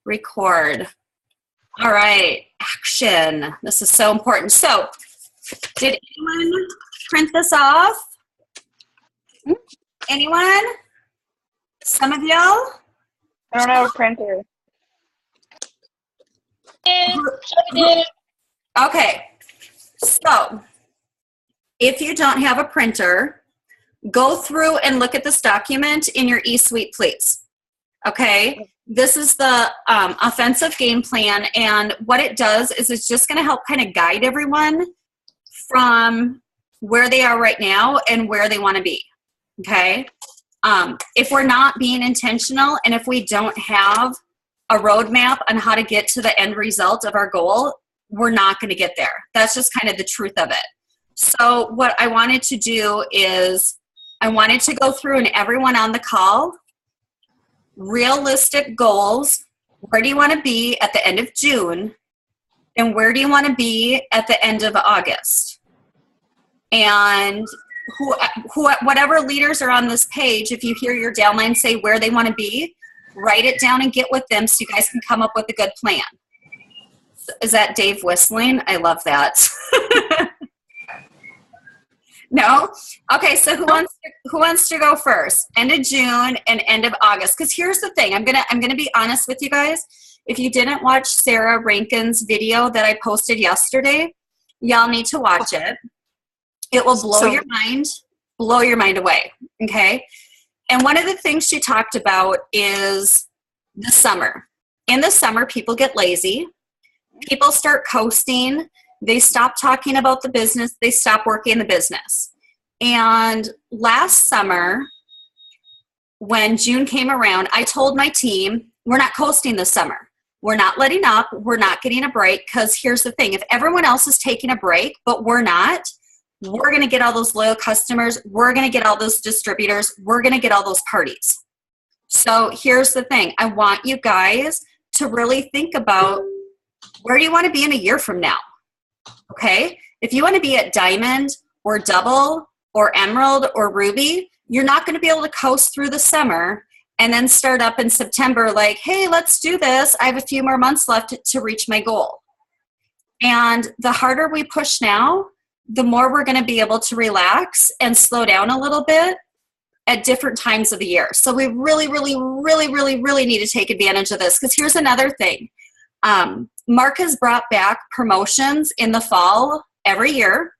Record. All right, action. This is so important. So, did anyone print this off? Anyone? Some of y'all? I don't have a printer. Okay, so if you don't have a printer, go through and look at this document in your eSuite, please. Okay, this is the offensive game plan, and what it does is it's just going to help kind of guide everyone from where they are right now and where they want to be. Okay, if we're not being intentional and if we don't have a roadmap on how to get to the end result of our goal, we're not going to get there. That's just kind of the truth of it. So what I wanted to do is I wanted to go through and everyone on the call, realistic goals. Where do you want to be at the end of June? And where do you want to be at the end of August? And whatever leaders are on this page, if you hear your downline say where they want to be, write it down and get with them so you guys can come up with a good plan. Is that Dave whistling? I love that. No? Okay, so who wants to go first? End of June and end of August. Because here's the thing. I'm gonna be honest with you guys. If you didn't watch Sarah Rankin's video that I posted yesterday, y'all need to watch it. It will blow your mind away. Okay? And one of the things she talked about is the summer. In the summer, people get lazy. People start coasting. They stop talking about the business. They stop working the business. And last summer, when June came around, I told my team, we're not coasting this summer. We're not letting up. We're not getting a break, because here's the thing. If everyone else is taking a break, but we're not, we're going to get all those loyal customers. We're going to get all those distributors. We're going to get all those parties. So here's the thing. I want you guys to really think about, where do you want to be in a year from now? Okay? If you want to be at diamond or double or emerald or ruby, you're not going to be able to coast through the summer and then start up in September like, hey, let's do this. I have a few more months left to reach my goal. And the harder we push now, the more we're going to be able to relax and slow down a little bit at different times of the year. So we really, really, really, really, really need to take advantage of this, because here's another thing. Mark has brought back promotions in the fall every year.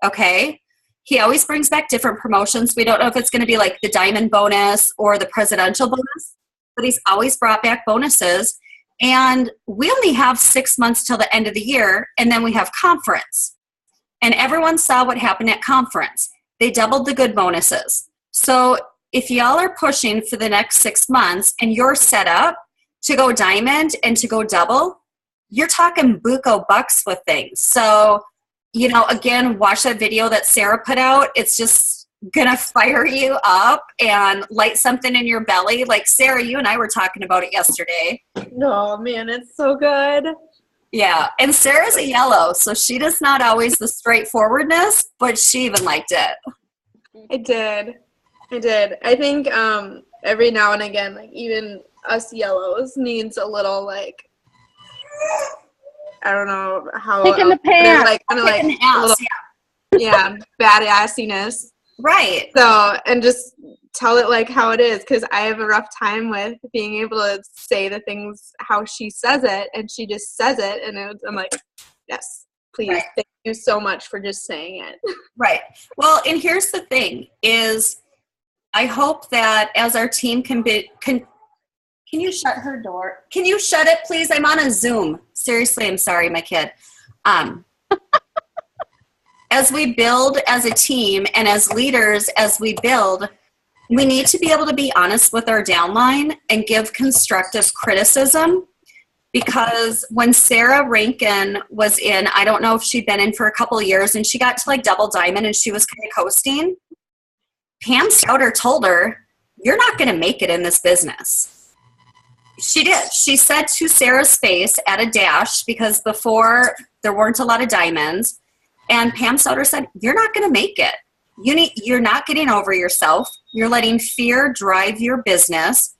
Okay. He always brings back different promotions. We don't know if it's going to be like the diamond bonus or the presidential bonus, but he's always brought back bonuses. And we only have 6 months till the end of the year. And then we have conference. And everyone saw what happened at conference. They doubled the good bonuses. So if y'all are pushing for the next 6 months and you're set up to go diamond and to go double, you're talking buco bucks with things. So, again, watch that video that Sarah put out. It's just going to fire you up and light something in your belly. Like Sarah, you and I were talking about it yesterday. Oh, man, it's so good. Yeah, and Sarah's a yellow, so she does not always the straightforwardness, but she even liked it. I did. I think every now and again, like even us yellows needs a little like, I don't know how. Kick in the pants. Like kind of like ass, a little, yeah, badassiness. Right. So, and just tell it like how it is, because I have a rough time with being able to say the things how she says it, and she just says it, and I'm like, yes, please, right. Thank you so much for just saying it. Right. Well, and here's the thing is, I hope that as our team can you shut her door? Can you shut it, please? I'm on a Zoom. Seriously, I'm sorry, my kid. As we build as a team and as leaders, as we build, we need to be able to be honest with our downline and give constructive criticism, because when Sarah Rankin was in, I don't know if she'd been in for a couple of years, and she got to like double diamond and she was kind of coasting, Pam Stouter told her, you're not going to make it in this business. She did. She said to Sarah's face at a dash, because before there weren't a lot of diamonds, and Pam Stouter said, you're not going to make it. You're not getting over yourself. You're letting fear drive your business.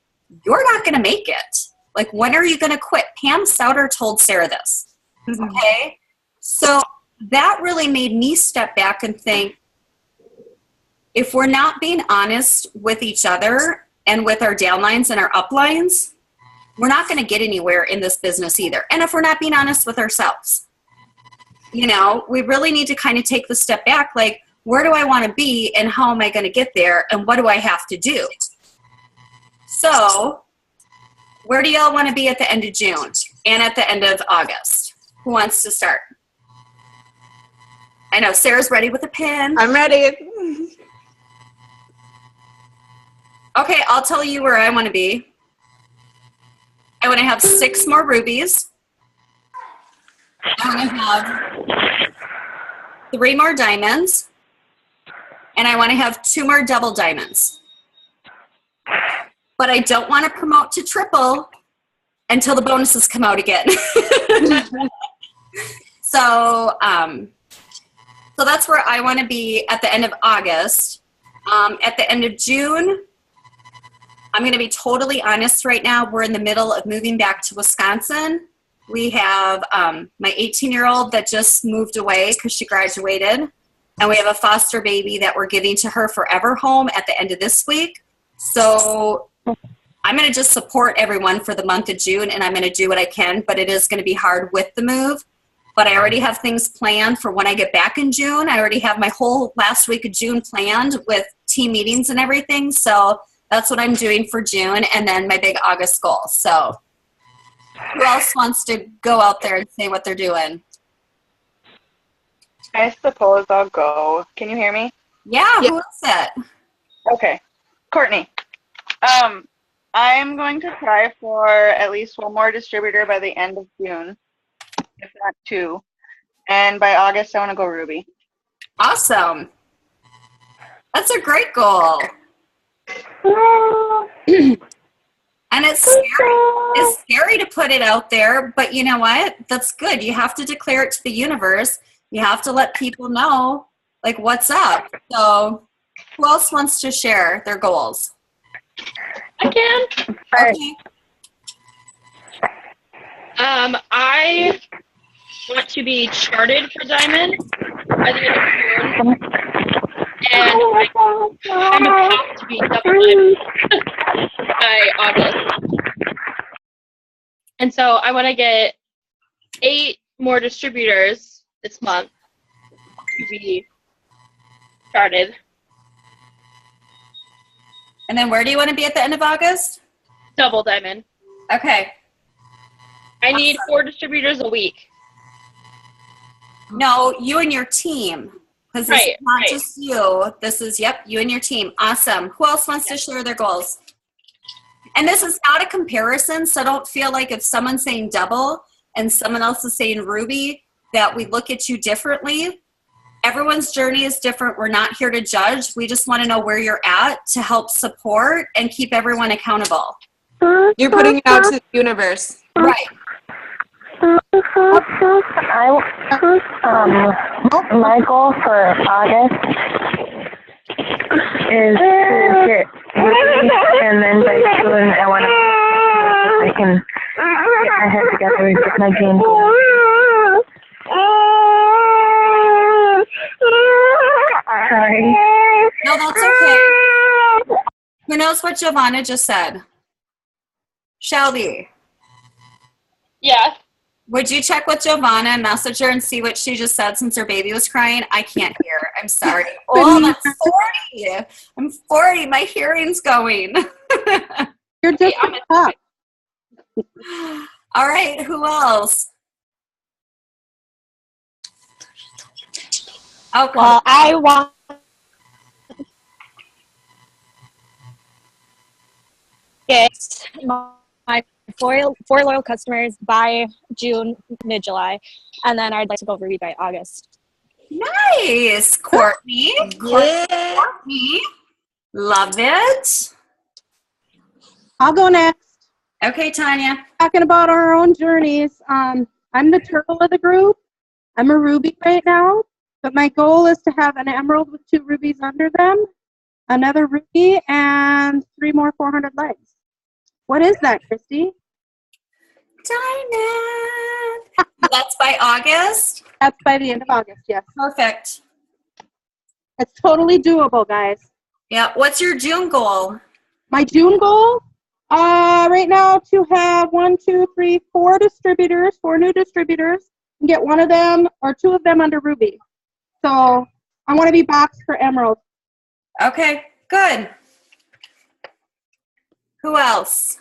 You're not going to make it. Like, when are you going to quit? Pam Souter told Sarah this. Mhm. Okay. So that really made me step back and think, if we're not being honest with each other and with our downlines and our uplines, we're not going to get anywhere in this business either. And if we're not being honest with ourselves, you know, we really need to kind of take the step back. Like, where do I want to be and how am I going to get there? And what do I have to do? So where do y'all want to be at the end of June and at the end of August? Who wants to start? I know Sarah's ready with a pen. I'm ready. Okay, I'll tell you where I want to be. I want to have 6 more rubies. I want to have 3 more diamonds. And I want to have 2 more double diamonds. But I don't want to promote to triple until the bonuses come out again. So that's where I want to be at the end of August. At the end of June, I'm going to be totally honest right now. We're in the middle of moving back to Wisconsin. We have my 18-year-old that just moved away because she graduated. And we have a foster baby that we're giving to her forever home at the end of this week. So I'm going to just support everyone for the month of June, and I'm going to do what I can, but it is going to be hard with the move. But I already have things planned for when I get back in June. I already have my whole last week of June planned with team meetings and everything. So that's what I'm doing for June, and then my big August goal. So who else wants to go out there and say what they're doing? I suppose I'll go. Can you hear me? Yeah, who is it? Okay. Courtney. I'm going to try for at least 1 more distributor by the end of June, if not 2. And by August, I want to go Ruby. Awesome. That's a great goal. And it's scary. It's scary to put it out there, but you know what? That's good. You have to declare it to the universe. You have to let people know, like, what's up. So who else wants to share their goals? I can. Okay. I want to be charted for Diamond by the end of June. And I'm about to be double Diamond by August. And so I want to get 8 more distributors this month to be charted. And then where do you want to be at the end of August? Double Diamond. Okay. I need 4 distributors a week. No, you and your team. Because this is not just you. This is, you and your team. Awesome. Who else wants to share their goals? And this is not a comparison, so don't feel like if someone's saying double and someone else is saying Ruby, that we look at you differently. Everyone's journey is different. We're not here to judge. We just want to know where you're at to help support and keep everyone accountable. You're putting it out to the universe. Right. My goal for August is to get Ruby, and then by June I want to I can get my head together and get my game going. Sorry. No, that's okay. Who knows what Giovanna just said? Shelby, Yeah. would you check with Giovanna and message her and see what she just said since her baby was crying? I can't hear. I'm sorry. Oh, I'm 40. I'm 40. My hearing's going. You're just up. All right. Who else? Okay. Well, I want get my four loyal customers by June, mid-July, and then I'd like to go Ruby by August. Nice. Courtney. Yeah. Courtney. Love it. I'll go next. Okay, Tanya. Talking about our own journeys. I'm the turtle of the group. I'm a Ruby right now, but my goal is to have an emerald with 2 rubies under them, another ruby, and 3 more 400 legs. What is that, Christy? August? That's by the end of August, yes. Perfect. It's totally doable, guys. Yeah. What's your June goal? My June goal, right now to have 4 distributors, 4 new distributors, and get one of them or 2 of them under Ruby. So I want to be boxed for Emerald. Okay, good. Who else?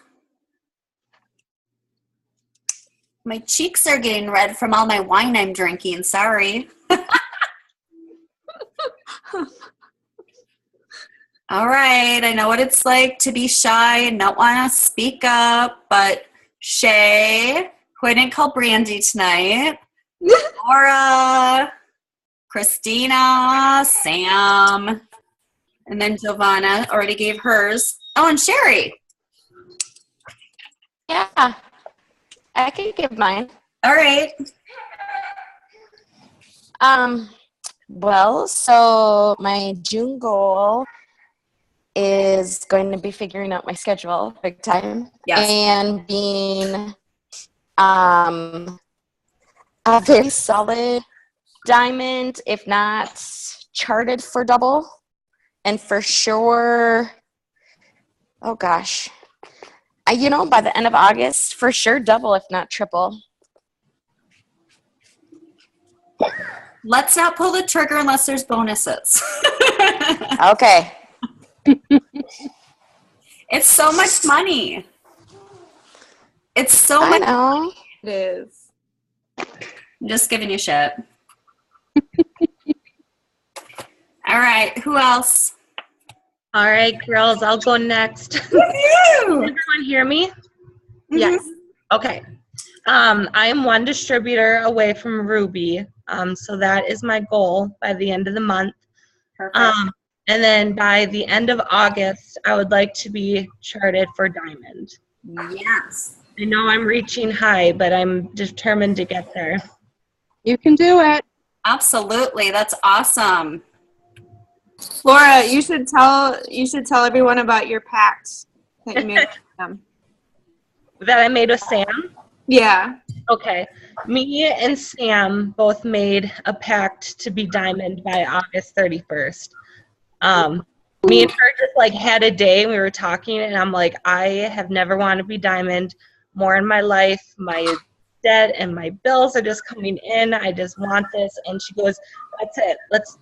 My cheeks are getting red from all my wine I'm drinking. Sorry. All right, I know what it's like to be shy and not want to speak up, but Shay, who I didn't call Brandy tonight, Laura, Christina, Sam, and then Giovanna already gave hers. Oh, and Sherry. Yeah, I could give mine. All right. Well, so my June goal is going to be figuring out my schedule big time. Yes. And being a very solid diamond, if not charted for double. And for sure, oh gosh, by the end of August, for sure double, if not triple. Let's not pull the trigger unless there's bonuses. Okay. It's so much money. It's so I much. know. It is. I'm just giving you shit. All right. Who else? All right, girls, I'll go next. Can You. everyone hear me? Mm-hmm. Yes. Okay. I am 1 distributor away from Ruby. So that is my goal by the end of the month. Perfect. And then by the end of August, I would like to be charted for Diamond. Yes. I know I'm reaching high, but I'm determined to get there. You can do it. Absolutely. That's awesome. Laura, you should tell everyone about your pact that you made with them. That I made with Sam? Yeah. Okay. Me and Sam both made a pact to be Diamond by August 31st. Me and her just had a day and we were talking and I'm like, I have never wanted to be Diamond more in my life. My debt and my bills are just coming in. I just want this. And she goes, that's it. Let's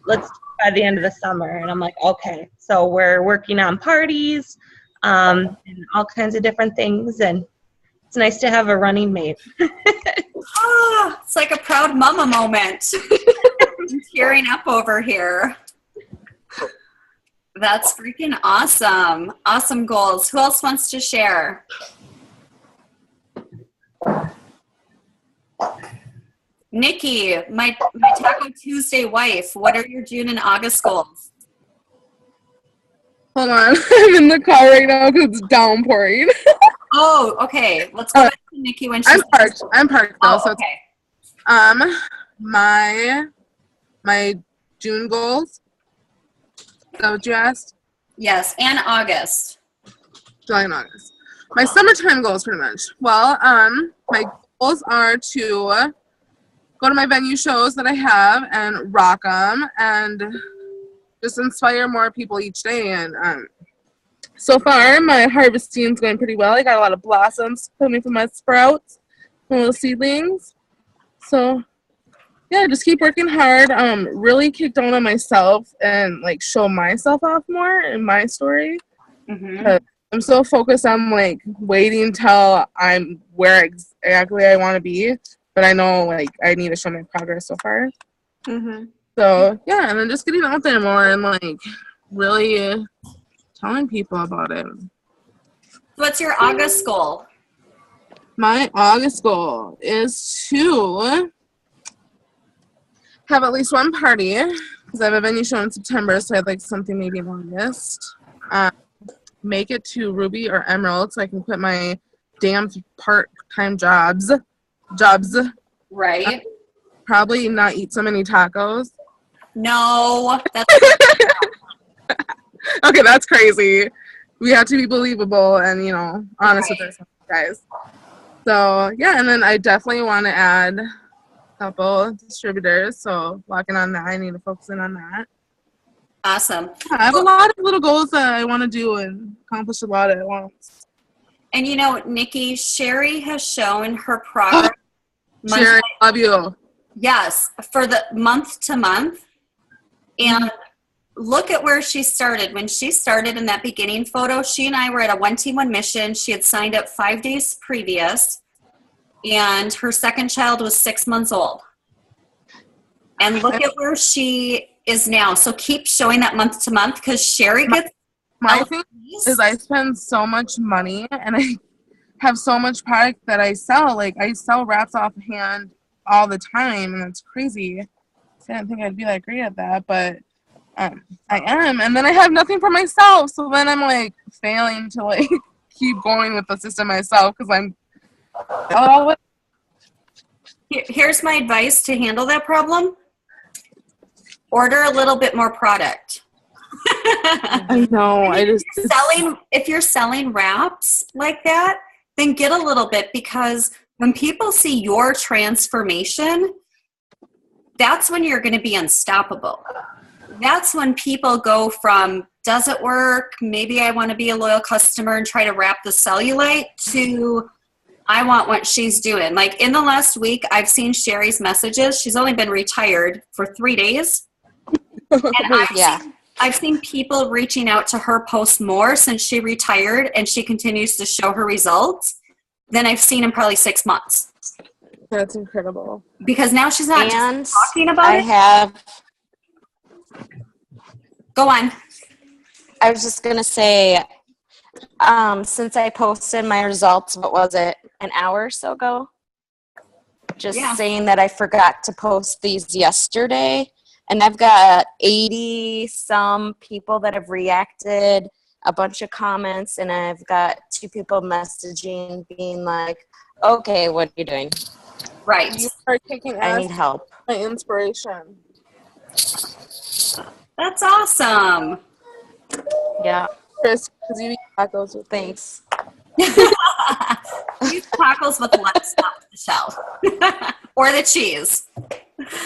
by the end of the summer. And I'm like, okay. So we're working on parties, and all kinds of different things. And it's nice to have a running mate. Oh, it's like a proud mama moment. I'm tearing up over here. That's freaking awesome. Awesome goals. Who else wants to share? Nikki, my Taco Tuesday wife, what are your June and August goals? Hold on. I'm in the car right now because it's downpouring. Oh, okay. Let's go back to Nikki when she's I'm parked though. Oh, So okay. my June goals. Is that what you asked? Yes, and August. July and August. My summertime goals, pretty much. Well, my goals are to go to my venue shows that I have and rock them and just inspire more people each day. And so far, my harvesting is going pretty well. I got a lot of blossoms coming from my sprouts, my little seedlings. So, yeah, just keep working hard. Really kick down on myself and show myself off more in my story. Mm-hmm. I'm so focused on waiting till I'm where exactly I want to be, but I know I need to show my progress so far. Mm-hmm. So yeah, and then just getting out there more and really telling people about it. What's your August goal? My August goal is to have at least one party because I have a venue show in September, so I'd like something maybe in August. Make it to Ruby or Emerald so I can quit my damn part-time jobs. Right. Probably not eat so many tacos. No. That's Okay, that's crazy. We have to be believable and, honest with ourselves, guys. So, yeah, and then I definitely want to add couple distributors, so working on that. I need to focus in on that. Awesome. I have a lot of little goals that I want to do and accomplish a lot at once. And you know, Nikki, Sherry has shown her progress. Sherry, I love you. Yes, for the month to month. And look at where she started. When she started in that beginning photo, she and I were at a 1 Team 1 Mission. She had signed up 5 days previous, and her second child was 6 months old. And look at where she is now. So keep showing that month to month, because Sherry gets my thing is I spend so much money and I have so much product that I sell. Like I sell wraps offhand all the time, and it's crazy. I didn't think I'd be that great at that, but I am. And then I have nothing for myself, so then I'm like failing to like keep going with the system myself because I'm. Here's my advice to handle that problem. Order a little bit more product. I know. If you're selling wraps like that, then get a little bit, because when people see your transformation, that's when you're going to be unstoppable. That's when people go from, does it work? Maybe I want to be a loyal customer and try to wrap the cellulite, to I want what she's doing. Like in the last week, I've seen Sherry's messages. She's only been retired for 3 days. And I've seen people reaching out to her post more since she retired, and she continues to show her results than I've seen in probably 6 months. That's incredible. Because now she's not just talking about I have. Go on. I was just gonna say, since I posted my results, what was it, an hour or so ago? Just saying that I forgot to post these yesterday. And I've got 80 some people that have reacted, a bunch of comments, and I've got 2 people messaging being like, okay, what are you doing? Right. You are taking I need help. My inspiration. That's awesome. Yeah. Chris, because you eat tacos with Thanks. Use tacos with lettuce, not the shell. Or the cheese.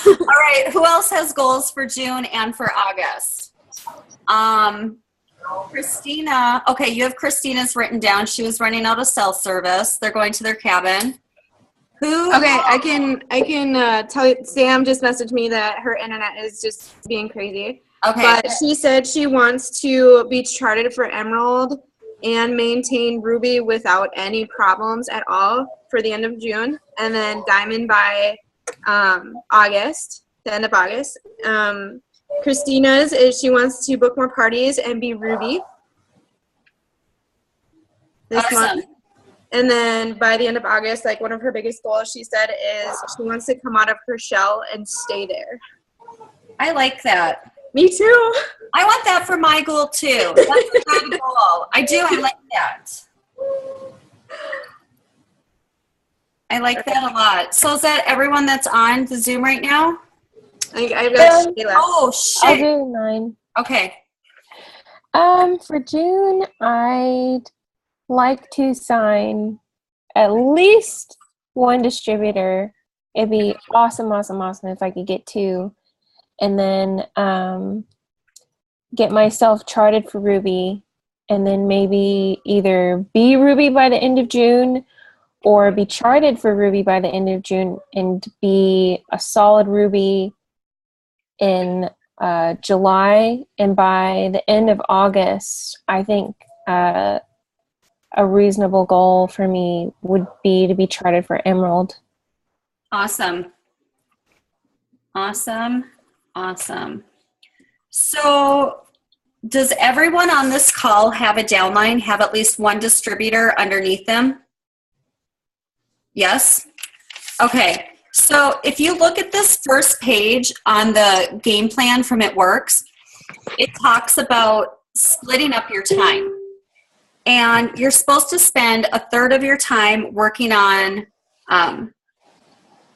All right, who else has goals for June and for August? Christina. Okay, you have Christina's written down. She was running out of cell service. They're going to their cabin. Who? Okay, I can tell you, Sam just messaged me that her internet is just being crazy. Okay. But she said she wants to be charted for Emerald and maintain Ruby without any problems at all for the end of June, and then Diamond by August, the end of August. Christina's is she wants to book more parties and be Ruby this month. And then by the end of August, like one of her biggest goals, she said, is she wants to come out of her shell and stay there. I like that. Me too. I want that for my goal too. That's a good goal. I do. I like that. I like that a lot. So is that everyone that's on the Zoom right now? I've got Shayla. Oh, I'll shit. do 9. Okay. For June, I'd like to sign at least 1 distributor. It'd be awesome if I could get 2. And then get myself charted for Ruby, and then maybe either be Ruby by the end of June or be charted for Ruby by the end of June and be a solid Ruby in July. And by the end of August, I think a reasonable goal for me would be to be charted for Emerald. Awesome. Awesome. Awesome. So does everyone on this call have a downline, have at least 1 distributor underneath them? Yes? Okay. So if you look at this first page on the game plan from It Works, it talks about splitting up your time. And you're supposed to spend 1/3 of your time working on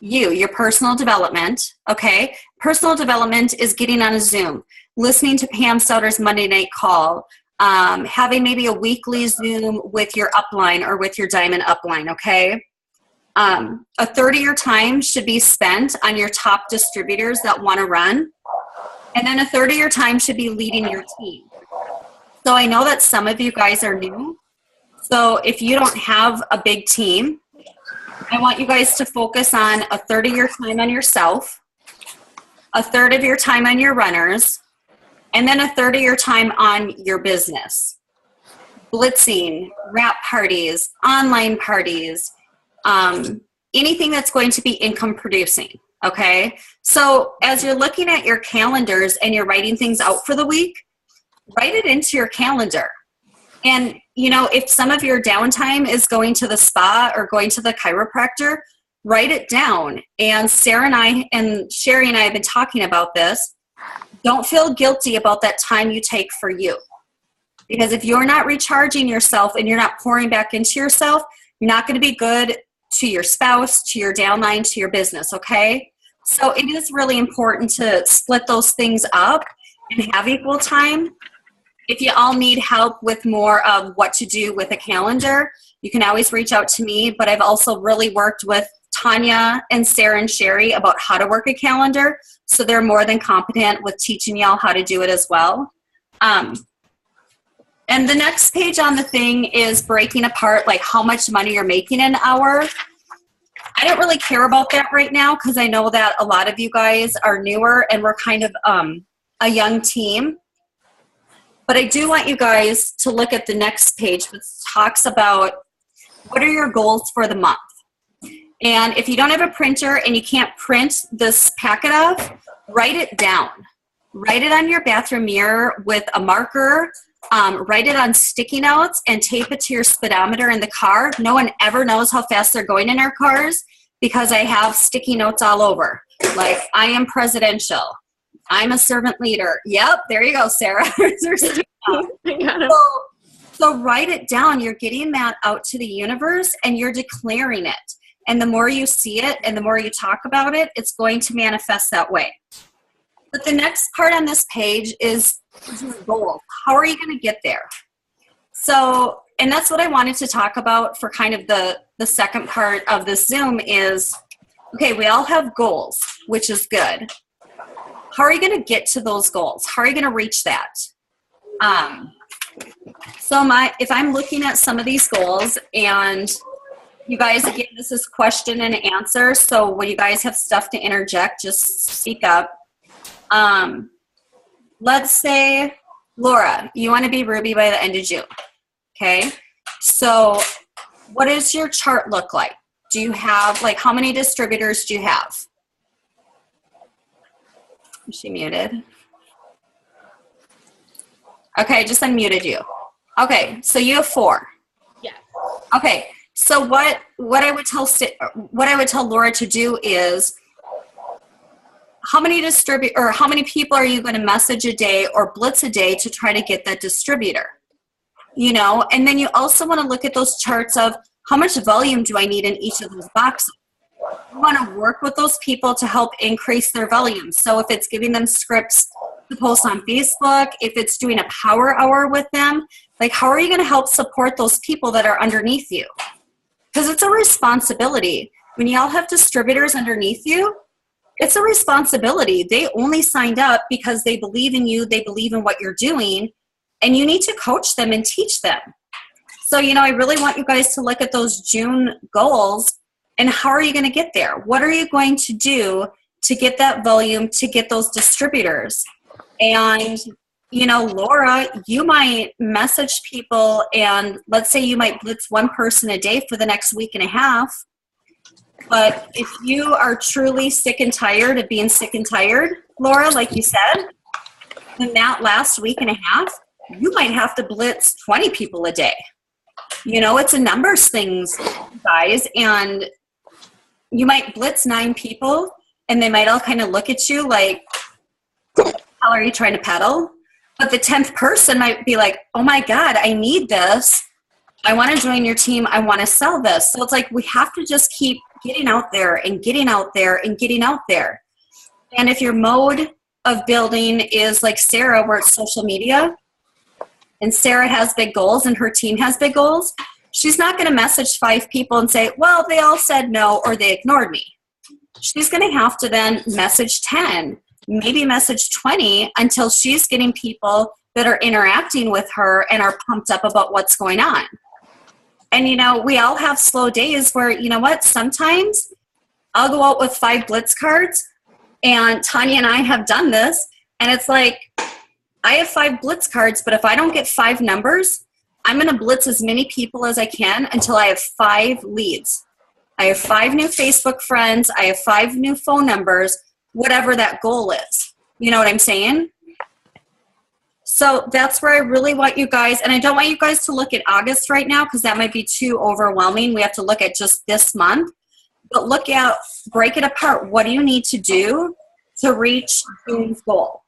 your personal development, okay? Personal development is getting on a Zoom, listening to Pam Sauter's Monday Night Call, having maybe a weekly Zoom with your upline or with your diamond upline, okay? A third of your time should be spent on your top distributors that want to run. And then a third of your time should be leading your team. So I know that some of you guys are new. So if you don't have a big team, I want you guys to focus on a third of your time on yourself, a third of your time on your runners, and then a third of your time on your business. Blitzing, wrap parties, online parties, anything that's going to be income producing, okay? So as you're looking at your calendars and you're writing things out for the week, write it into your calendar. And, you know, if some of your downtime is going to the spa or going to the chiropractor, write it down. And Sarah and I and Sherry and I have been talking about this. Don't feel guilty about that time you take for you. Because if you're not recharging yourself and you're not pouring back into yourself, you're not going to be good to your spouse, to your downline, to your business, okay? So it is really important to split those things up and have equal time. If you all need help with more of what to do with a calendar, you can always reach out to me, but I've also really worked with Tanya and Sarah and Sherry about how to work a calendar, so they're more than competent with teaching y'all how to do it as well. And the next page on the thing is breaking apart like how much money you're making an hour. I don't really care about that right now because I know that a lot of you guys are newer and we're kind of a young team. But I do want you guys to look at the next page, which talks about what are your goals for the month. And if you don't have a printer and you can't print this packet of, write it down. Write it on your bathroom mirror with a marker. Write it on sticky notes and tape it to your speedometer in the car. No one ever knows how fast they're going in our cars because I have sticky notes all over. Like, I am presidential. I'm a servant leader. Yep, there you go, Sarah. So write it down. You're getting that out to the universe and you're declaring it. And the more you see it and the more you talk about it, it's going to manifest that way. But the next part on this page is your goals. How are you going to get there? So, and that's what I wanted to talk about for kind of the second part of this Zoom is, okay, we all have goals, which is good. How are you going to get to those goals? How are you going to reach that? If I'm looking at some of these goals, and you guys, again, this is question and answer, so when you guys have stuff to interject, just speak up. Let's say, Laura, you want to be Ruby by the end of June, okay? So what does your chart look like? Do you have, like, how many distributors do you have? Is she muted? Okay, I just unmuted you. Okay, so you have 4. Yeah. Okay, so what I would tell Laura to do is, how many people are you going to message a day or blitz a day to try to get that distributor? You know, and then you also want to look at those charts of how much volume do I need in each of those boxes. You want to work with those people to help increase their volume. So if it's giving them scripts to post on Facebook, if it's doing a power hour with them, like, how are you going to help support those people that are underneath you? Because it's a responsibility. When y'all have distributors underneath you, it's a responsibility. They only signed up because they believe in you, they believe in what you're doing, and you need to coach them and teach them. So, you know, I really want you guys to look at those June goals and how are you going to get there? What are you going to do to get that volume, to get those distributors? And, you know, Laura, you might message people and let's say you might blitz one person a day for the next week and a half. But if you are truly sick and tired of being sick and tired, Laura, like you said, then that last week and a half, you might have to blitz 20 people a day. You know, it's a numbers things, guys. And you might blitz 9 people and they might all kind of look at you like, how are you trying to peddle? But the 10th person might be like, oh my God, I need this. I want to join your team. I want to sell this. So it's like we have to just keep getting out there and getting out there and getting out there. And if your mode of building is like Sarah, where it's social media, and Sarah has big goals and her team has big goals, she's not going to message 5 people and say, well, they all said no or they ignored me. She's going to have to then message 10, maybe message 20 until she's getting people that are interacting with her and are pumped up about what's going on. And, you know, we all have slow days where, you know what, sometimes I'll go out with 5 blitz cards, and Tanya and I have done this, and it's like, I have 5 blitz cards, but if I don't get 5 numbers, I'm going to blitz as many people as I can until I have 5 leads. I have 5 new Facebook friends. I have 5 new phone numbers, whatever that goal is. You know what I'm saying? So that's where I really want you guys, and I don't want you guys to look at August right now because that might be too overwhelming. We have to look at just this month. But look at, break it apart. What do you need to do to reach June's goal?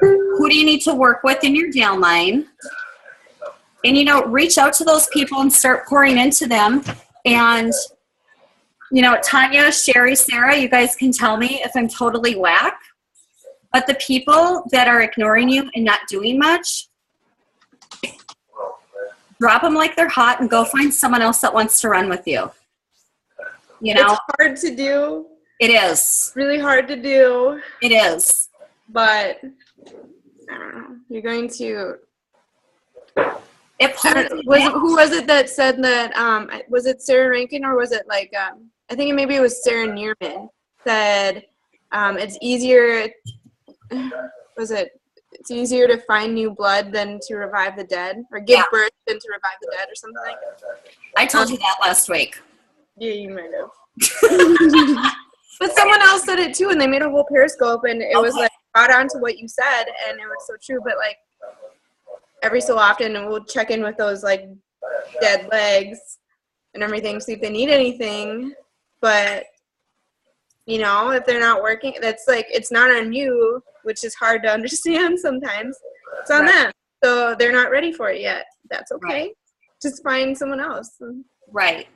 Who do you need to work with in your downline? And, you know, reach out to those people and start pouring into them. And, you know, Tanya, Sherry, Sarah, you guys can tell me if I'm totally whack. But the people that are ignoring you and not doing much, drop them like they're hot and go find someone else that wants to run with you. You know? It's hard to do. It is. Really hard to do. It is. But, I don't know. You're going to... Who was it that said that, was it Sarah Rankin or was it like, I think maybe it was Sarah Neerman said it's easier, it's easier to find new blood than to revive the dead, or give birth than to revive the dead or something like that. I told you that last week. Yeah, you might have. But someone else said it too, and they made a whole Periscope, and it was like brought on to what you said, and it was so true, but like, every so often we'll check in with those like dead legs and everything, see if they need anything. But you know, if they're not working, that's like, it's not on you, which is hard to understand sometimes. It's on them. So they're not ready for it yet. That's okay. Right. Just find someone else. Right.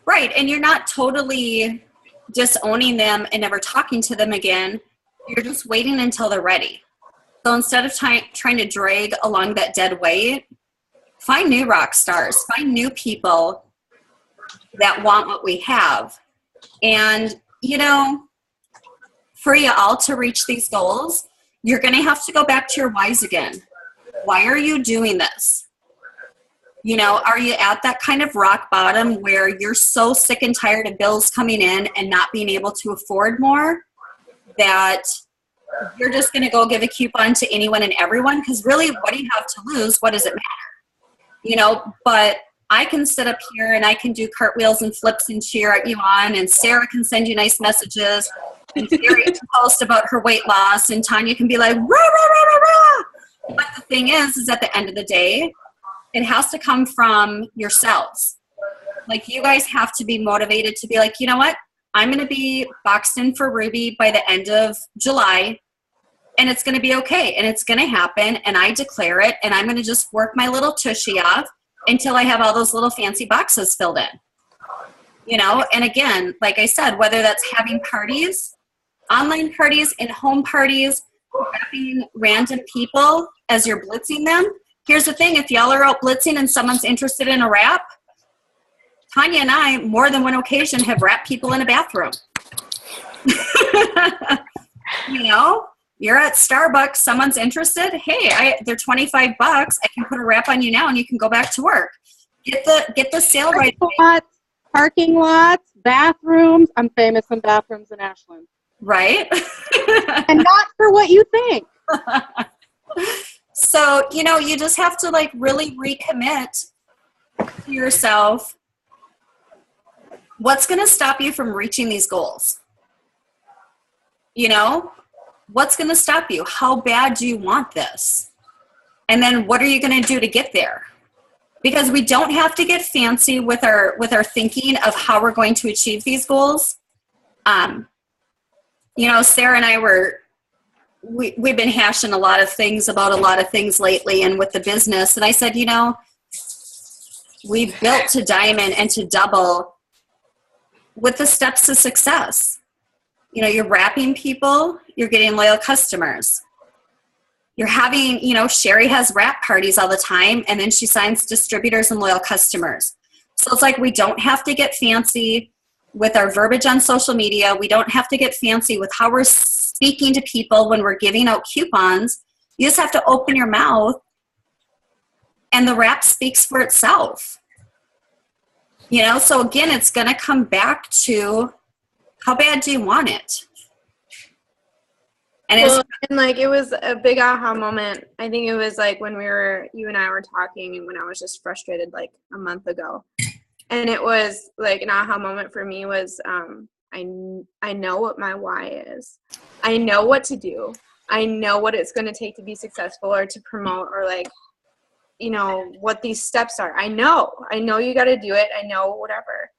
Right. And you're not totally disowning them and never talking to them again. You're just waiting until they're ready. So instead of trying to drag along that dead weight, find new rock stars, find new people that want what we have. And, you know, for you all to reach these goals, you're going to have to go back to your whys again. Why are you doing this? You know, are you at that kind of rock bottom where you're so sick and tired of bills coming in and not being able to afford more that you're just going to go give a coupon to anyone and everyone? Because really, what do you have to lose? What does it matter? You know, but I can sit up here and I can do cartwheels and flips and cheer at you on, and Sarah can send you nice messages, and Sherry can post about her weight loss, and Tanya can be like, rah, rah, rah, rah, rah. But the thing is at the end of the day, it has to come from yourselves. Like, you guys have to be motivated to be like, you know what? I'm going to be boxed in for Ruby by the end of July, and it's going to be okay, and it's going to happen, and I declare it, and I'm going to just work my little tushy off until I have all those little fancy boxes filled in. You know, and again, like I said, whether that's having parties, online parties, in-home parties, grabbing random people as you're blitzing them. Here's the thing, if y'all are out blitzing and someone's interested in a wrap, Tanya and I, more than one occasion, have wrapped people in a bathroom. You know, you're at Starbucks, someone's interested. Hey, they're $25. I can put a wrap on you now, and you can go back to work. Get the sale right. Parking lots, bathrooms. I'm famous in bathrooms in Ashland. Right. And not for what you think. So, you know, you just have to like really recommit to yourself. What's going to stop you from reaching these goals? You know, what's going to stop you? How bad do you want this? And then what are you going to do to get there? Because we don't have to get fancy with our thinking of how we're going to achieve these goals. You know, Sarah and I we've been hashing a lot of things about a lot of things lately, and with the business. And I said, you know, we built to diamond and to double with the steps to success. You know, you're wrapping people, you're getting loyal customers. You're having, you know, Sherry has wrap parties all the time, and then she signs distributors and loyal customers. So it's like we don't have to get fancy with our verbiage on social media. We don't have to get fancy with how we're speaking to people when we're giving out coupons. You just have to open your mouth and the rap speaks for itself. You know, so again, it's going to come back to how bad do you want it? And well, and like it was a big aha moment. I think it was like when you and I were talking, and when I was just frustrated like a month ago. And it was like an aha moment for me was I know what my why is. I know what to do. I know what it's going to take to be successful or to promote or like, you know, what these steps are. I know you got to do it. I know whatever.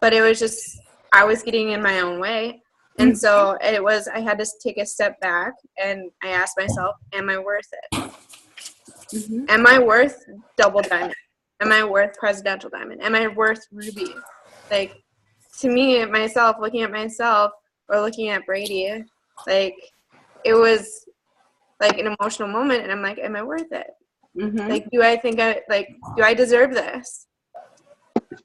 But it was just, I was getting in my own way. And so I had to take a step back and I asked myself, am I worth it? Mm-hmm. Am I worth double diamond? Am I worth presidential diamond? Am I worth ruby? Like, to me, myself, looking at myself or looking at Brady, like, it was like an emotional moment. And I'm like, am I worth it? Mm-hmm. Like, do I deserve this?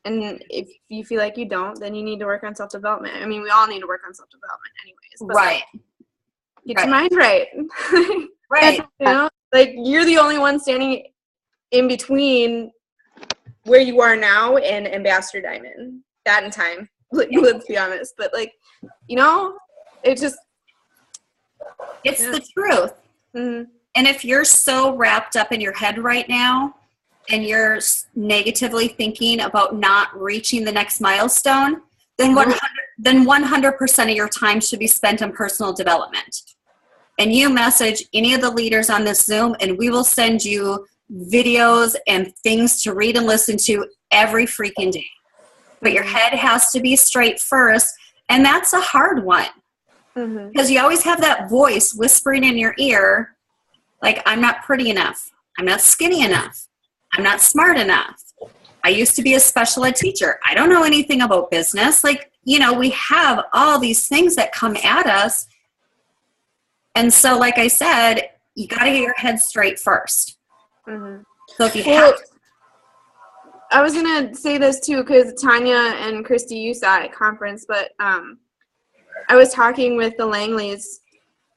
And if you feel like you don't, then you need to work on self-development. I mean, we all need to work on self-development anyways. But right. Get your mind right. Right. You know, like, you're the only one standing in between where you are now and Ambassador Diamond. That in time. Let's be honest. But, like, you know, it's just. It's the truth. Mm-hmm. And if you're so wrapped up in your head right now, and you're negatively thinking about not reaching the next milestone, then 100% of your time should be spent on personal development. And you message any of the leaders on this Zoom, and we will send you videos and things to read and listen to every freaking day. But your head has to be straight first, and that's a hard one. Because you always have that voice whispering in your ear, like, I'm not pretty enough. I'm not skinny enough. I'm not smart enough. I used to be a special ed teacher. I don't know anything about business. Like, you know, we have all these things that come at us. And so, like I said, you got to get your head straight first. Mm-hmm. So if you have to. I was going to say this too, because Tanya and Christy, you saw at conference, but I was talking with the Langleys,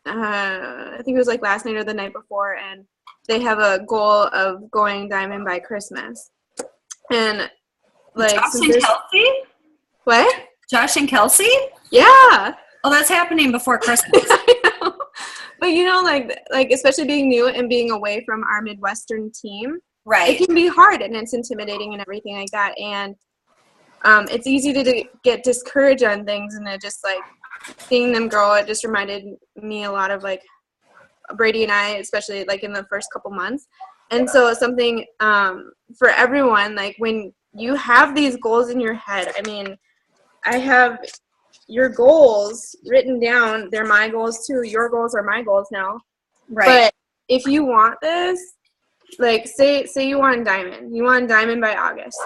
I think it was like last night or the night before, and they have a goal of going diamond by Christmas. And like Josh and Kelsey? What? Josh and Kelsey? Yeah. Oh, that's happening before Christmas. But you know, like especially being new and being away from our Midwestern team, right? It can be hard and it's intimidating and everything like that. And it's easy to get discouraged on things, and it just like seeing them grow, it just reminded me a lot of like Brady and I, especially like in the first couple months. And so something for everyone, like when you have these goals in your head, I mean, I have your goals written down. They're my goals too. Your goals are my goals now. Right. But if you want this, like say you want diamond by August.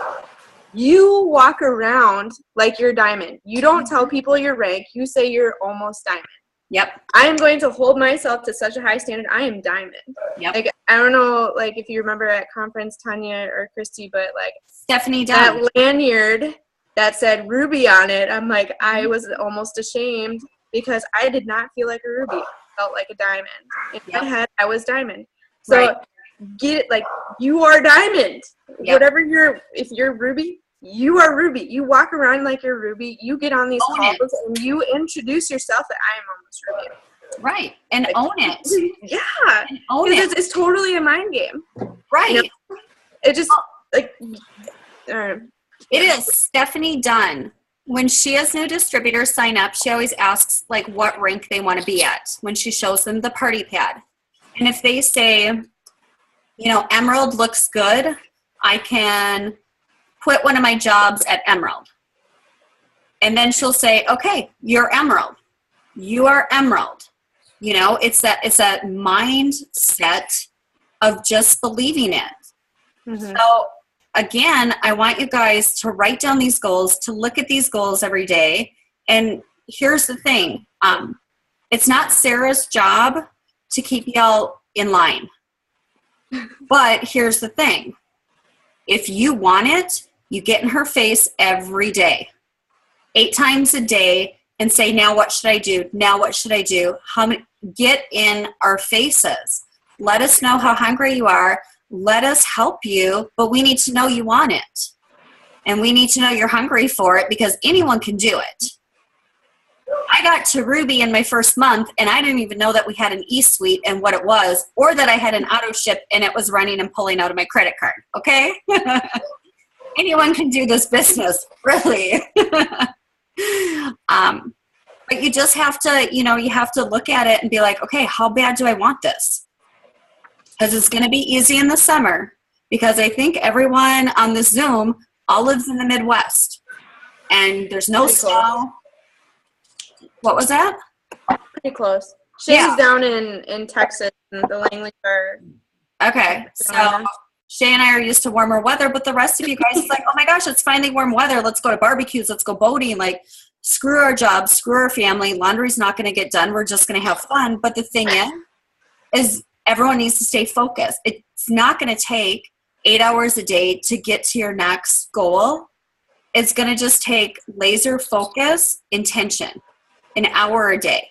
You walk around like you're diamond. You don't tell people your rank. You say you're almost diamond. Yep. I am going to hold myself to such a high standard. I am diamond. Yep. Like, I don't know, like, if you remember at conference, Tanya or Christy, but, like, Stephanie Dunn. That lanyard that said Ruby on it, I'm like, I was almost ashamed because I did not feel like a ruby. I felt like a diamond. In my head, I was diamond. So get it, like, you are diamond. Yep. Whatever if you're ruby, you are ruby. You walk around like you're ruby. You get on these calls and you introduce yourself that I am almost ruby. Right. And like, own it. Yeah. And own it. It's totally a mind game. Right. You know? It just, like, it is. Stephanie Dunn, when she has new distributors sign up, she always asks, like, what rank they want to be at when she shows them the party pad. And if they say, you know, Emerald looks good, I can quit one of my jobs at Emerald. And then she'll say, okay, you're Emerald. You are Emerald. You know, it's that mindset of just believing it. Mm-hmm. So again, I want you guys to write down these goals, to look at these goals every day. And here's the thing. It's not Sarah's job to keep y'all in line. But here's the thing. If you want it, You get in her face every day, 8 times a day, and say, now what should I do? Now what should I do? Get in our faces. Let us know how hungry you are. Let us help you, but we need to know you want it. And we need to know you're hungry for it, because anyone can do it. I got to Ruby in my first month, and I didn't even know that we had an e-suite and what it was, or that I had an auto ship and it was running and pulling out of my credit card. Okay? Anyone can do this business, really. But you just have to, you have to look at it and be like, okay, how bad do I want this? Because it's going to be easy in the summer, because I think everyone on the Zoom all lives in the Midwest, and there's no snow. What was that? Pretty close. Shay's down in Texas, and the Langley are. Okay, so Shay and I are used to warmer weather, but the rest of you guys is like, oh my gosh, it's finally warm weather. Let's go to barbecues. Let's go boating. Like, screw our jobs, screw our family. Laundry's not going to get done. We're just going to have fun. But the thing is everyone needs to stay focused. It's not going to take 8 hours a day to get to your next goal. It's going to just take laser focus, intention, an hour a day.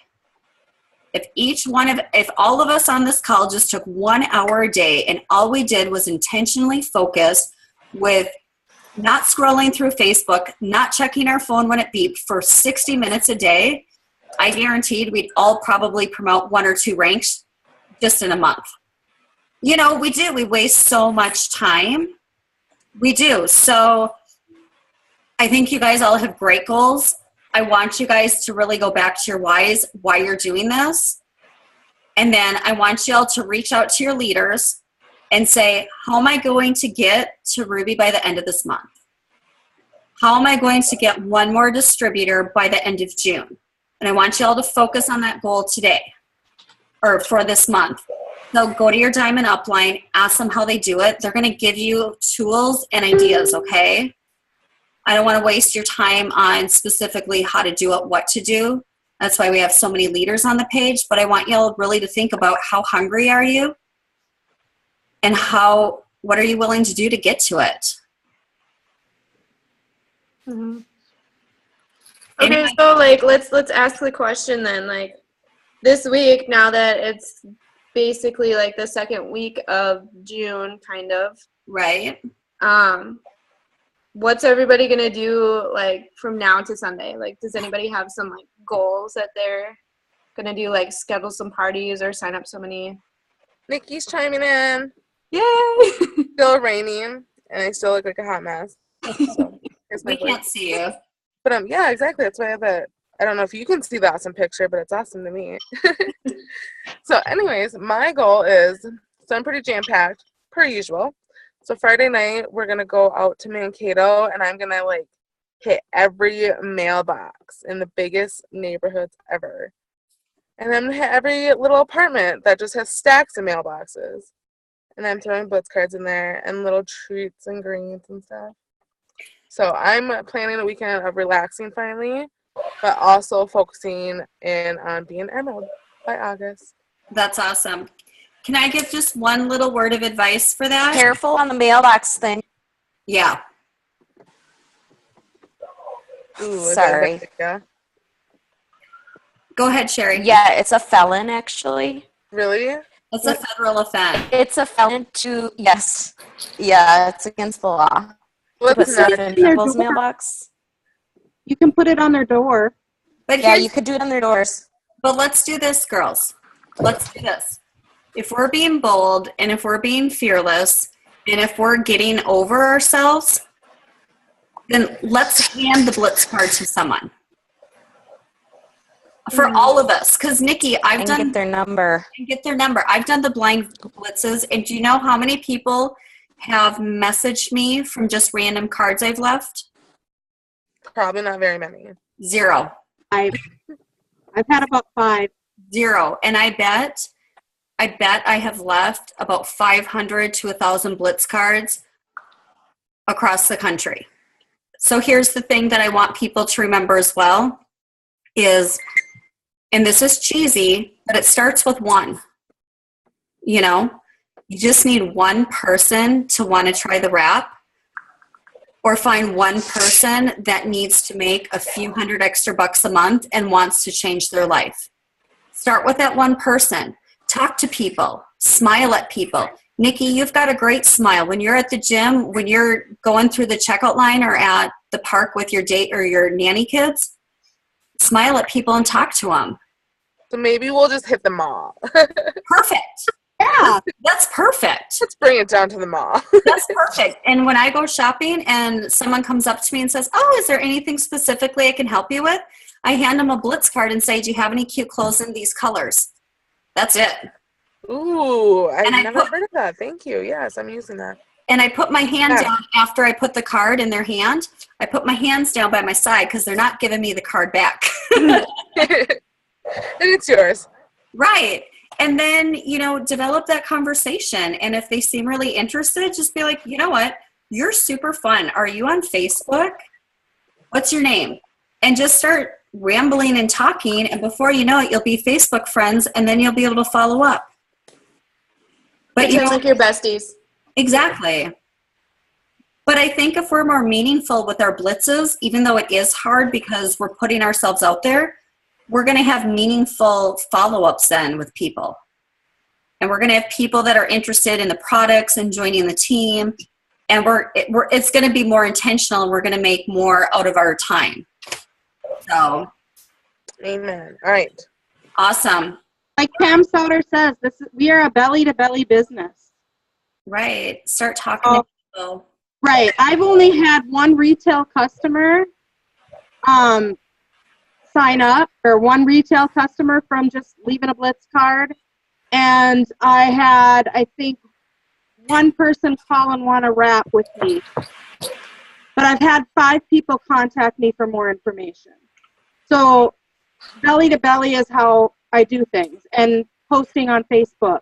If all of us on this call just took 1 hour a day and all we did was intentionally focus with not scrolling through Facebook, not checking our phone when it beeped for 60 minutes a day, I guaranteed we'd all probably promote 1 or 2 ranks just in a month. We do. We waste so much time. We do. So I think you guys all have great goals. I want you guys to really go back to your whys, why you're doing this. And then I want you all to reach out to your leaders and say, how am I going to get to Ruby by the end of this month? How am I going to get 1 more distributor by the end of June? And I want you all to focus on that goal today or for this month. So go to your Diamond upline, ask them how they do it. They're going to give you tools and ideas, okay? I don't want to waste your time on specifically how to do it, what to do. That's why we have so many leaders on the page. But I want y'all really to think about how hungry are you and what are you willing to do to get to it? Mm-hmm. Okay, so let's ask the question then. Like, this week, now that it's basically like the second week of June, kind of. Right. What's everybody gonna do like from now to Sunday? Like, does anybody have some like goals that they're gonna do? Like, schedule some parties or sign up so many? Nikki's chiming in. Yay! Still raining, and I still look like a hot mess. So, we can't see you. But yeah, exactly. That's why I have that. I don't know if you can see the awesome picture, but it's awesome to me. So anyways, my goal is, so I'm pretty jam-packed, per usual. So Friday night, we're going to go out to Mankato, and I'm going to, like, hit every mailbox in the biggest neighborhoods ever. And I'm going to hit every little apartment that just has stacks of mailboxes. And I'm throwing Blitz cards in there and little treats and greens and stuff. So I'm planning a weekend of relaxing finally, but also focusing in on being Emerald by August. That's awesome. Can I give just one little word of advice for that? Careful on the mailbox thing. Yeah. Ooh, Sorry. Go ahead, Sherry. Yeah, it's a felon, actually. Really? It's a federal offense. It's a felon to, yes. Yeah, it's against the law. To put stuff in people's mailbox. You can put it on their door. But yeah, you could do it on their doors. But let's do this, girls. Let's do this. If we're being bold and if we're being fearless and if we're getting over ourselves, then let's hand the Blitz card to someone. For all of us. Because, Nikki, I've done... get their number. And get their number. I've done the blind blitzes. And do you know how many people have messaged me from just random cards I've left? Probably not very many. 0. I've had about 5. 0. And I bet I have left about 500 to 1,000 Blitz cards across the country. So here's the thing that I want people to remember as well is, and this is cheesy, but it starts with 1. You just need 1 person to want to try the wrap. or find one person that needs to make a few hundred extra bucks a month and wants to change their life. Start with that one person. Talk to people. Smile at people. Nikki, you've got a great smile. When you're at the gym, when you're going through the checkout line or at the park with your date or your nanny kids, smile at people and talk to them. So maybe we'll just hit the mall. Perfect. Yeah, that's perfect. Let's bring it down to the mall. That's perfect. And when I go shopping and someone comes up to me and says, oh, is there anything specifically I can help you with? I hand them a Blitz card and say, do you have any cute clothes in these colors? That's it. Ooh, I've never heard of that. Thank you. Yes, I'm using that. And I put my hand down after I put the card in their hand. I put my hands down by my side because they're not giving me the card back. And it's yours. Right. And then, develop that conversation. And if they seem really interested, just be like, you know what? You're super fun. Are you on Facebook? What's your name? And just start rambling and talking. And before you know it, you'll be Facebook friends, and then you'll be able to follow up. But it sounds like your besties. Exactly. But I think if we're more meaningful with our blitzes, even though it is hard because we're putting ourselves out there, we're going to have meaningful follow-ups then with people. And we're going to have people that are interested in the products and joining the team. And it's going to be more intentional, and we're going to make more out of our time. So. Amen. All right. Awesome. Like Pam Sauter says, we are a belly-to-belly business. Right. Start talking to people. Right. I've only had one retail customer sign up, or one retail customer from just leaving a Blitz card. And I had, I think, one person call and want to wrap with me. But I've had 5 people contact me for more information. So belly to belly is how I do things, and posting on Facebook.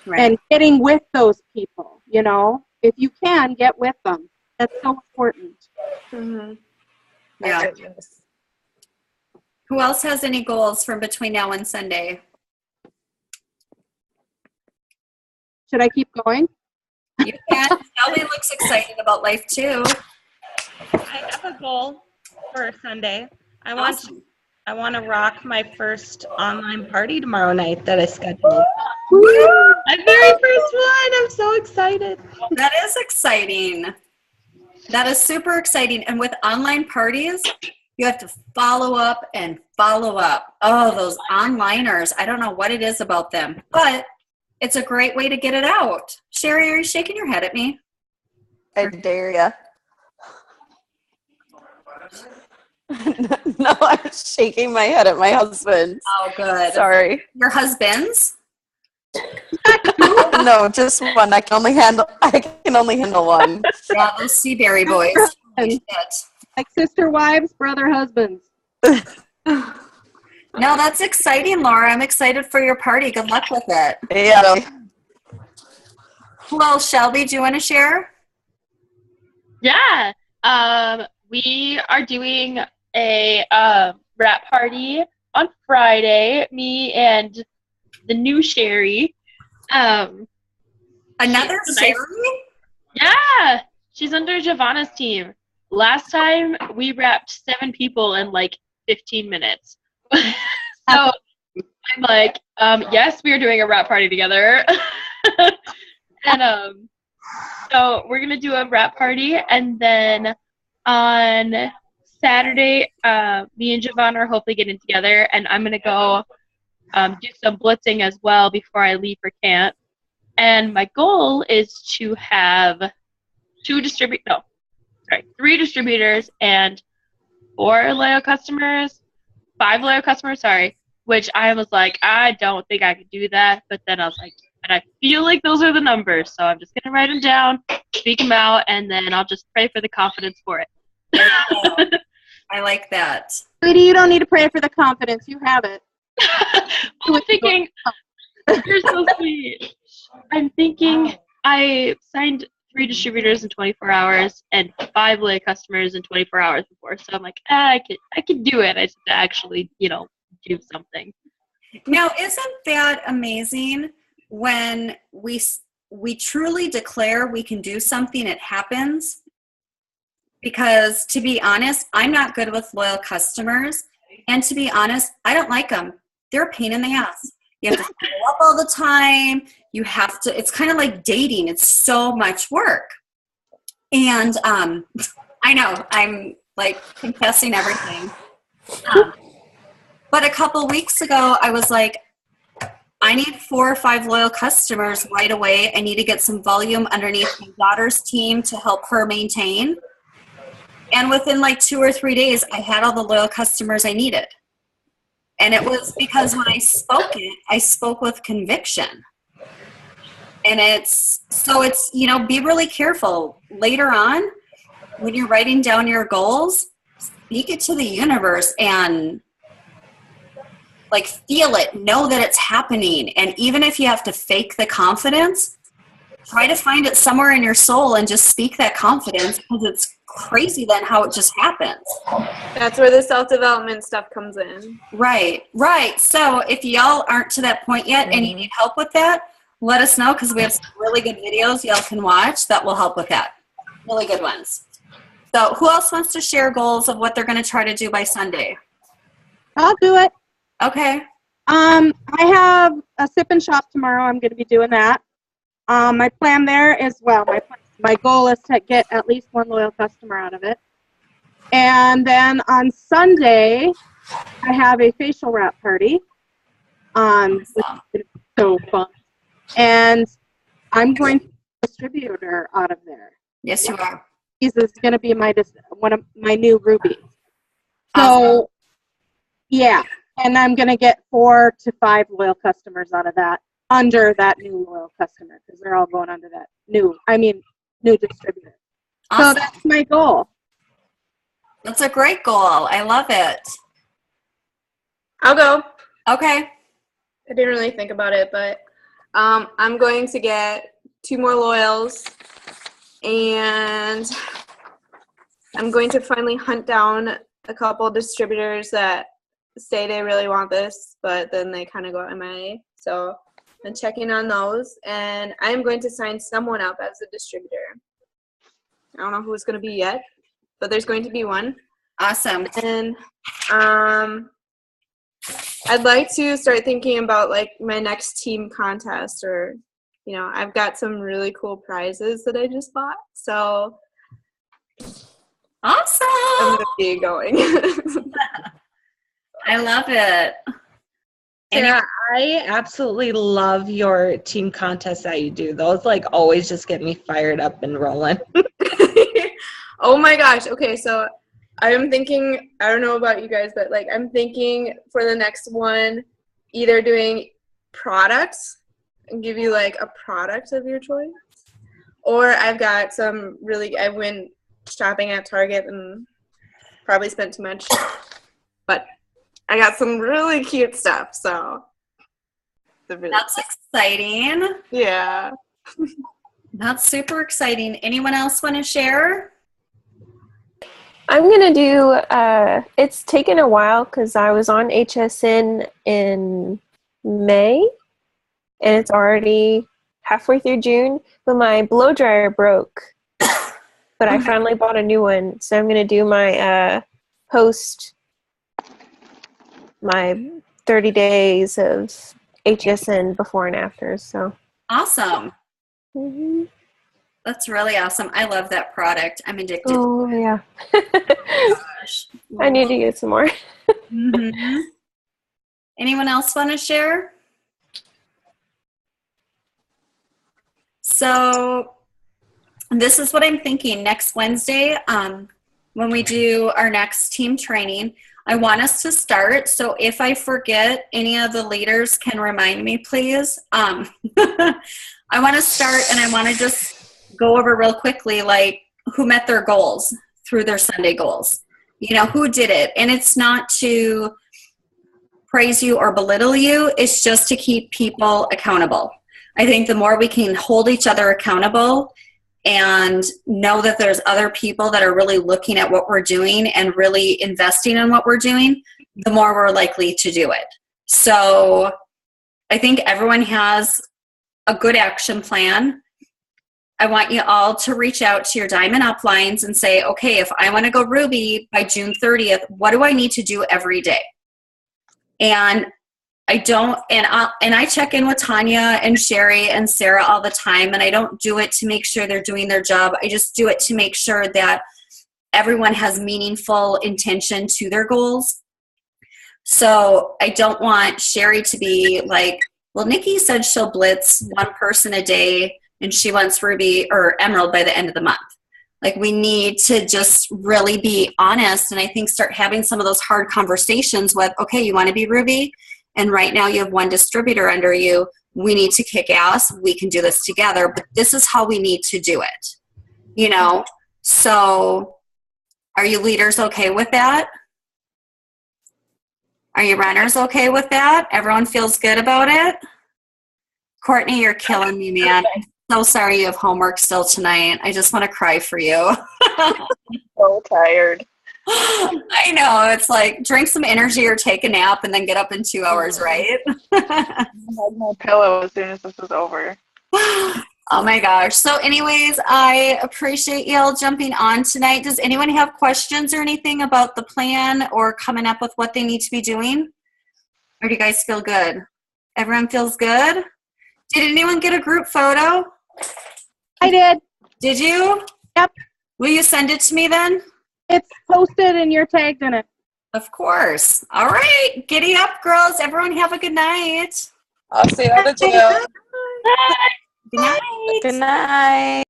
Right. And getting with those people, if you can, get with them. That's so important. Mm-hmm. Yeah. Who else has any goals from between now and Sunday? Should I keep going? You can. Shelby looks excited about life too. I have a goal for Sunday. I want to rock my first online party tomorrow night that I scheduled. My very first one. I'm so excited. That is exciting. That is super exciting. And with online parties, you have to follow up and follow up. Oh, those onliners. I don't know what it is about them, but it's a great way to get it out. Sherry, are you shaking your head at me? I dare ya. No, I'm shaking my head at my husband. Oh, good. Sorry. Your husband's? No, just one. I can only handle one. Yeah, those Seaberry boys. Like sister wives, brother husbands. No, that's exciting, Laura. I'm excited for your party. Good luck with it. Yeah. Well, Shelby, do you want to share? Yeah. We are doing a wrap party on Friday. Me and the new Sherry. Another Sherry? Yeah. She's under Giovanna's team. Last time we wrapped 7 people in like 15 minutes. So I'm like, yes, we are doing a wrap party together. And so we're going to do a wrap party. And then on Saturday, me and Giovanna are hopefully getting together. And I'm going to go do some blitzing as well before I leave for camp. And my goal is to have 3 distributors and 4 loyal customers, 5 loyal customers, which I was like, I don't think I could do that. But then I was like, and I feel like those are the numbers. So I'm just going to write them down, speak them out, and then I'll just pray for the confidence for it. I like that. Sweetie, you don't need to pray for the confidence. You have it. I'm thinking, you're so sweet. I'm thinking I signed 3 distributors in 24 hours and 5 loyal customers in 24 hours before. So I'm like, I could do it. I just have to actually, do something. Now, isn't that amazing when we truly declare we can do something, it happens? because to be honest, I'm not good with loyal customers. And to be honest, I don't like them. They're a pain in the ass. You have to follow up all the time. You have to, it's kind of like dating. It's so much work. And I know I'm like confessing everything. But a couple weeks ago, I was like, I need 4 or 5 loyal customers right away. I need to get some volume underneath my daughter's team to help her maintain. And within like 2 or 3 days, I had all the loyal customers I needed. And it was because when I spoke with conviction. And it's, be really careful. Later on, when you're writing down your goals, speak it to the universe and like feel it, know that it's happening. And even if you have to fake the confidence, try to find it somewhere in your soul and just speak that confidence, because it's crazy then how it just happens. That's where the self-development stuff comes in. Right. So if y'all aren't to that point yet and you need help with that, let us know, because we have some really good videos y'all can watch that will help with that. Really good ones. So who else wants to share goals of what they're going to try to do by Sunday? I'll do it. Okay. I have a sip and shop tomorrow. I'm going to be doing that. My plan there is, my goal is to get at least 1 loyal customer out of it. And then on Sunday, I have a facial wrap party. Which is so fun. And I'm going to be a distributor out of there. Yes, you are. This is going to be one of my new rubies. So, Awesome. yeah. And I'm going to get 4 to 5 loyal customers out of that, under that new loyal customer, because they're all going under that new distributor. Awesome. So that's my goal. That's a great goal. I love it. I'll go. Okay. I didn't really think about it, but I'm going to get 2 more loyals, and I'm going to finally hunt down a couple distributors that say they really want this, but then they kind of go MIA. So I'm checking on those, and I'm going to sign someone up as a distributor. I don't know who it's going to be yet, but there's going to be one. Awesome. And I'd like to start thinking about like my next team contest, or I've got some really cool prizes that I just bought, so awesome. I'm gonna be going. I love it. Sarah, I absolutely love your team contests that you do. Those like always just get me fired up and rolling. Oh my gosh. Okay, so I'm thinking, I don't know about you guys, but like I'm thinking for the next one, either doing products and give you like a product of your choice, or I've got I went shopping at Target and probably spent too much, but I got some really cute stuff, so. That's exciting. Yeah. That's super exciting. Anyone else want to share? I'm going to do, it's taken a while because I was on HSN in May, and it's already halfway through June, but my blow dryer broke. But I finally bought a new one, so I'm going to do my my 30 days of HSN before and after. So awesome. That's really awesome. I love that product. I'm addicted. Oh yeah. Gosh. I need to get some more. Anyone else want to share? So this is what I'm thinking. Next Wednesday, when we do our next team training, I want us to start. So if I forget, any of the leaders can remind me, please. I want to start, and I want to just go over real quickly, like who met their goals through their Sunday goals. Who did it. And it's not to praise you or belittle you. It's just to keep people accountable. I think the more we can hold each other accountable and know that there's other people that are really looking at what we're doing and really investing in what we're doing, the more we're likely to do it. So I think everyone has a good action plan. I want you all to reach out to your diamond uplines and say, okay, if I want to go ruby by June 30th, what do I need to do every day? And I check in with Tanya and Sherry and Sarah all the time, and I don't do it to make sure they're doing their job. I just do it to make sure that everyone has meaningful intention to their goals. So I don't want Sherry to be like, well, Nikki said she'll blitz one person a day and she wants ruby or emerald by the end of the month. Like, we need to just really be honest, and I think start having some of those hard conversations with, okay, you want to be ruby, and right now you have one distributor under you. We need to kick ass. We can do this together, but this is how we need to do it. You know? So are you leaders okay with that? Are you runners okay with that? Everyone feels good about it? Courtney, you're killing me, man. I'm so sorry you have homework still tonight. I just want to cry for you. So tired. I know. It's like, drink some energy or take a nap and then get up in 2 hours, right? I had my pillow as soon as this was over. Oh my gosh. So anyways, I appreciate y'all jumping on tonight. Does anyone have questions or anything about the plan or coming up with what they need to be doing? Or do you guys feel good? Everyone feels good? Did anyone get a group photo? I did. Did you? Yep. Will you send it to me then? It's posted and you're tagged in it. Of course. All right. Giddy up, girls. Everyone have a good night. I'll see you at the gym. Good night. Good night.